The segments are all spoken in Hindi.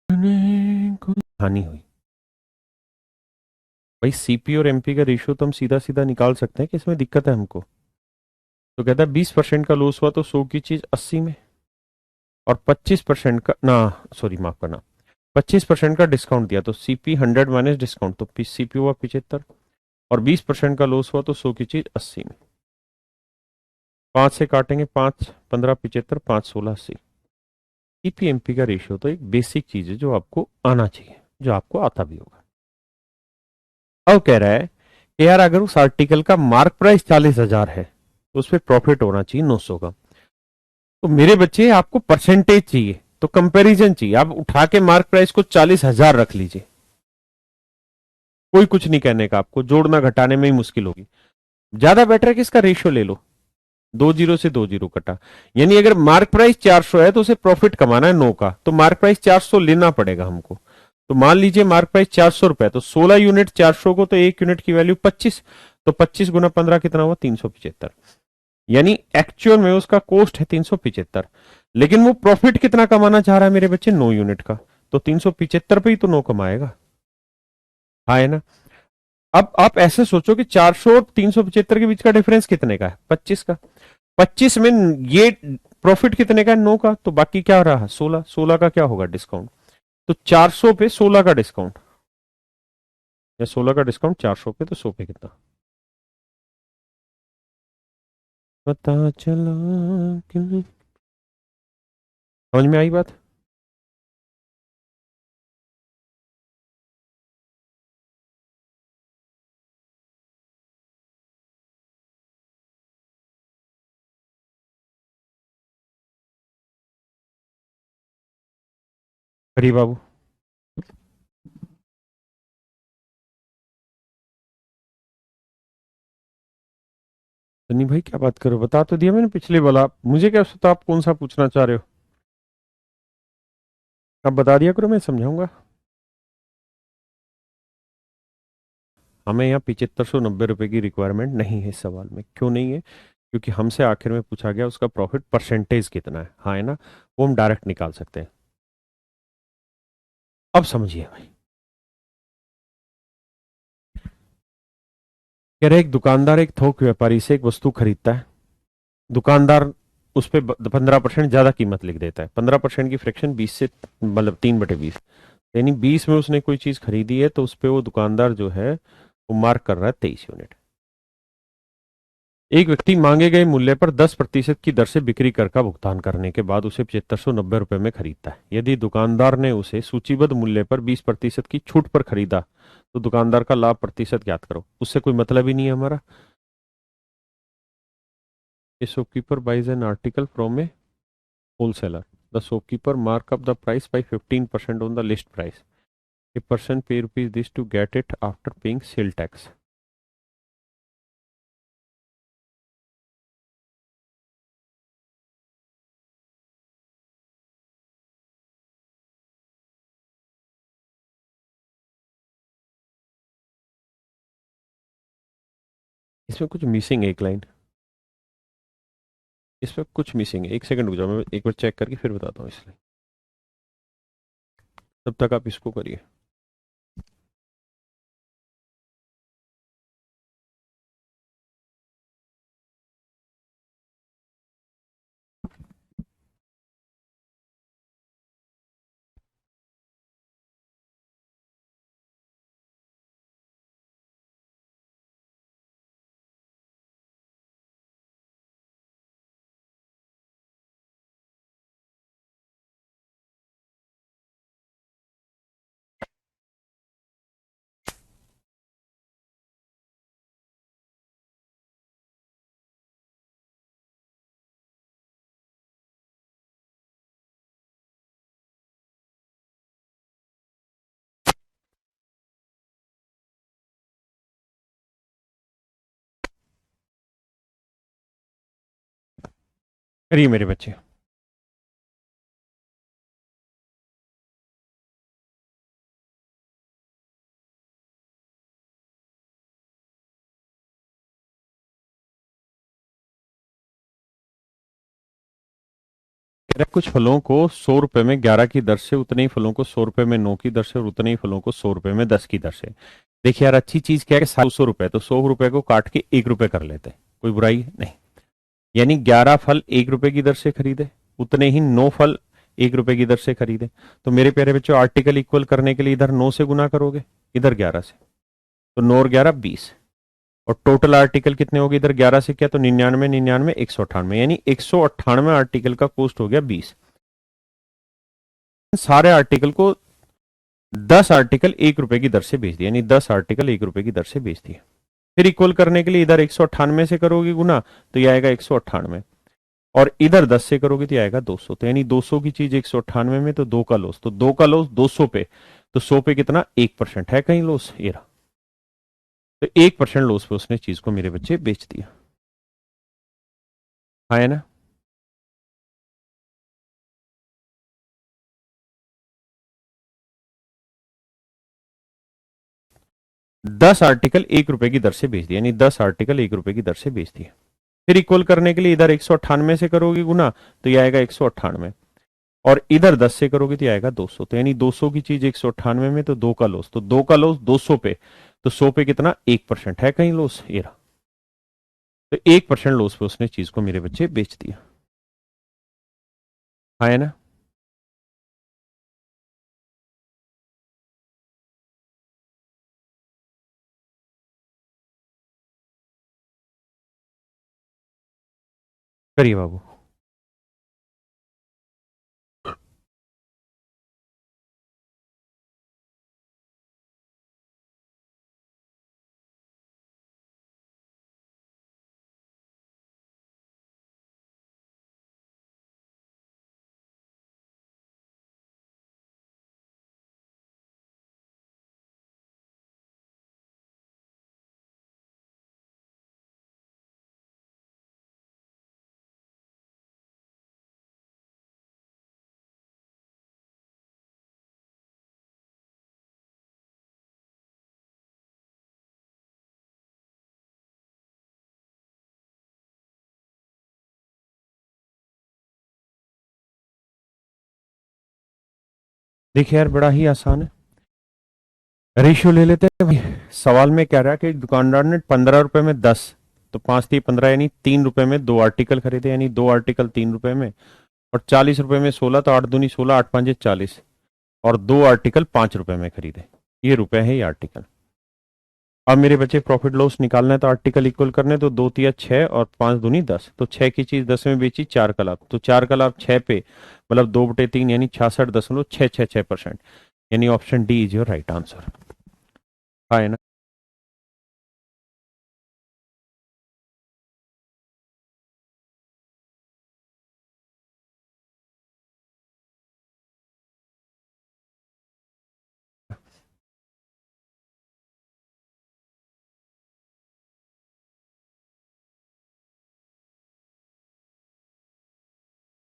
कोई हानि हुई। भाई सीपी और एमपी का रेशियो तो हम सीधा सीधा निकाल सकते हैं कि इसमें दिक्कत है हमको। तो कहता है 20% का लॉस हुआ तो 100 की चीज 80 में, और 25% का ना, सॉरी माफ करना, 25% का डिस्काउंट दिया तो सीपी 100 माइनस डिस्काउंट तो सीपी हुआ 75, और 20% का लॉस हुआ तो 100 की चीज 80 में। 5 से काटेंगे, 5 15 75, 5 16 80। सीपीएमपी का रेशियो तो एक बेसिक चीज है जो आपको आना चाहिए, जो आपको आता भी होगा। अब कह रहा है कि यार अगर उस आर्टिकल का मार्क प्राइस 40,000 है तो उस पर प्रॉफिट होना चाहिए 900 का। तो मेरे बच्चे आपको परसेंटेज चाहिए, तो कंपैरिजन चाहिए। आप उठा के मार्क प्राइस को 40,000 रख लीजिए, कोई कुछ नहीं कहने का, आपको जोड़ना घटाने में ही मुश्किल होगी। ज्यादा बेटर है कि इसका रेशियो ले लो, 2 जीरो से 2 जीरो कटा। यानी अगर मार्क प्राइस 400 है तो उसे प्रॉफिट कमाना है 9 का, तो मार्क प्राइस 400 लेना पड़ेगा हमको। तो मान लीजिए मार्क प्राइस 400 रुपए, तो 16 यूनिट 400 को, तो एक यूनिट की वैल्यू 25। तो 25 गुना 15 कितना हुआ, 375। यानी एक्चुअल में उसका कॉस्ट है 375, लेकिन वो प्रॉफिट कितना कमाना चाह रहा है मेरे बच्चे, 9 यूनिट का। तो 375 पे ही तो 9 कमाएगा। हाँ है ना। अब आप ऐसे सोचो कि 400 और 375 के बीच का डिफरेंस कितने का है, 25 का। 25 में ये प्रॉफिट कितने का है, 9 का, तो बाकी क्या रहा, 16। 16 का क्या होगा डिस्काउंट, तो 400 पे 16 का डिस्काउंट, या 16 का डिस्काउंट 400 पे, तो 100 पे कितना, पता चला कि नहीं। समझ में आई बात। हरी बाबू। सन्नी भाई क्या बात करो, बता तो दिया मैंने पिछले वाला, मुझे क्या पता आप कौन सा पूछना चाह रहे हो। आप बता दिया करो, मैं समझाऊंगा। हमें यहाँ 7590 रुपए की रिक्वायरमेंट नहीं है इस सवाल में। क्यों नहीं है, क्योंकि हमसे आखिर में पूछा गया उसका प्रॉफिट परसेंटेज कितना है, हाँ है ना, वो हम डायरेक्ट निकाल सकते हैं। अब समझिए भाई। कह रहे एक दुकानदार एक थोक व्यापारी से एक वस्तु खरीदता है। दुकानदार उस पर 15% ज्यादा कीमत लिख देता है। 15% की फ्रैक्शन 20 से, मतलब 3/20, यानी 20 में उसने कोई चीज खरीदी है तो उस पर वो दुकानदार जो है वो मार्क कर रहा है 23 यूनिट। एक व्यक्ति मांगे गए मूल्य पर 10% की दर से बिक्री कर का भुगतान करने के बाद उसे 7590 रुपये में खरीदता है। यदि दुकानदार ने उसे सूचीबद्ध मूल्य पर 20% की छूट पर खरीदा तो दुकानदार का लाभ प्रतिशत ज्ञात करो। उससे कोई मतलब ही नहीं है हमारा। A shopkeeper buys an article from a wholesaler, the shopkeeper mark up the price by 15% on the list price. A person pays rupees this to get it after paying sale tax. इसमें कुछ मिसिंग है एक लाइन, इसमें कुछ मिसिंग है। एक सेकंड रुक जाओ, मैं एक बार चेक करके फिर बताता हूँ इसलिए। तब तक आप इसको करिए। करिए मेरे बच्चे। कुछ फलों को 100 रुपए में 11 की दर से, उतने ही फलों को 100 रुपए में 9 की दर से, और उतने ही फलों को 100 रुपए में 10 की दर से। देखिए यार, अच्छी चीज क्या है कि 100 रुपए, तो 100 रुपए को काट के 1 रुपए कर लेते हैं, कोई बुराई नहीं। यानी 11 फल 1 रुपए की दर से खरीदे, उतने ही 9 फल 1 रुपए की दर से खरीदे। तो मेरे प्यारे बच्चों, आर्टिकल इक्वल करने के लिए इधर 9 से गुना करोगे, इधर 11 से, तो 9 और 11 20। और टोटल आर्टिकल कितने हो गए, इधर 11 से किया तो 99, 99 198, यानी 198 आर्टिकल का कॉस्ट हो गया 20। सारे आर्टिकल को 10 आर्टिकल 1 रुपए की दर से बेच दिया, यानी 10 आर्टिकल 1 रुपए की दर से बेच दिए। फिर इक्वल करने के लिए इधर 198 से करोगे गुना, तो यह आएगा 198, और इधर 10 से करोगे तो आएगा 200। तो यानी 200 की चीज 198 में, तो 2 का लॉस, तो 2 का लॉस 200 पे, तो 100 पे कितना, 1% है कहीं लॉस, ये रहा। तो 1% लॉस पे उसने चीज को मेरे बच्चे बेच दिया, हाँ है ना। दस आर्टिकल 1 रुपए की दर से बेच दिया, यानी 10 आर्टिकल 1 रुपए की दर से बेच दिए। फिर इक्वल करने के लिए इधर 198 से करोगे गुना, तो यह आएगा 198, और इधर 10 से करोगे तो आएगा 200। तो यानी 200 की चीज 198 में, तो 2 का लॉस, तो 2 का लॉस 200 पे, तो 100 पे कितना, 1% है कहीं लॉस, ये रहा। तो 1% लॉस पे उसने चीज को मेरे बच्चे बेच दिया, हाँ है ना। करिए बाबू। देखिए यार, बड़ा ही आसान है, रेशियो ले लेते हैं भाई। सवाल में कह रहा है कि दुकानदार ने 15 रुपए में 10, तो 5×3 = 15, यानी 3 रुपए में 2 आर्टिकल खरीदे, यानी 2 आर्टिकल 3 रुपए में, और 40 रुपए में 16, तो 8×2 = 16, 8×5 = 40, और 2 आर्टिकल 5 रुपए में खरीदे, ये रुपए है ये आर्टिकल। अब मेरे बच्चे प्रॉफिट लॉस निकालना है, तो आर्टिकल इक्वल करने, तो 2×3 = 6, और 5×2 = 10, तो 6 की चीज 10 में बेची, 4 का लाभ, तो 4 का लाभ 6 पे, मतलब 2/3, यानी 66.666%, यानी option D is your right answer, है ना।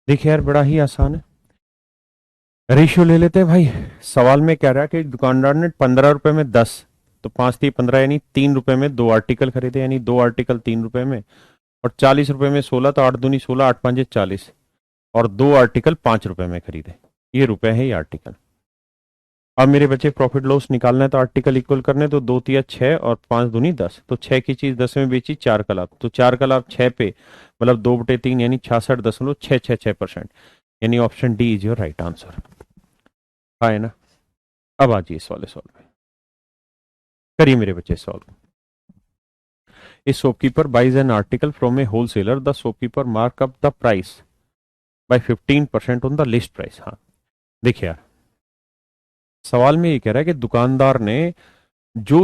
देखिए यार, बड़ा ही आसान है, रेशियो ले लेते हैं भाई। सवाल में कह रहा है कि दुकानदार ने 15 रुपए में 10, तो 5×3 = 15, यानी 3 रुपए में 2 आर्टिकल खरीदे, यानी 2 आर्टिकल 3 रुपए में, और 40 रुपए में 16, तो 8×2 = 16, 8×5 = 40, और 2 आर्टिकल 5 रुपए में खरीदे, ये रुपए है ये आर्टिकल। अब मेरे बच्चे प्रॉफिट लॉस निकालना है, तो आर्टिकल इक्वल करने, तो 2×3 = 6, और 5×2 = 10, तो 6 की चीज 10 में बेची, 4 का लाभ, तो 4 का लाभ 6 पे, मतलब 2/3, यानी 66.666%, यानी option D is your right answer, है ना। अब आ जाइए इस वाले सॉल्व पे, करिए मेरे बच्चे solve. A shopkeeper buys an article from a wholesaler, the shopkeeper mark up the price by 15% on the list price. हाँ, देखिए यार, सवाल में ये कह रहा है कि दुकानदार ने जो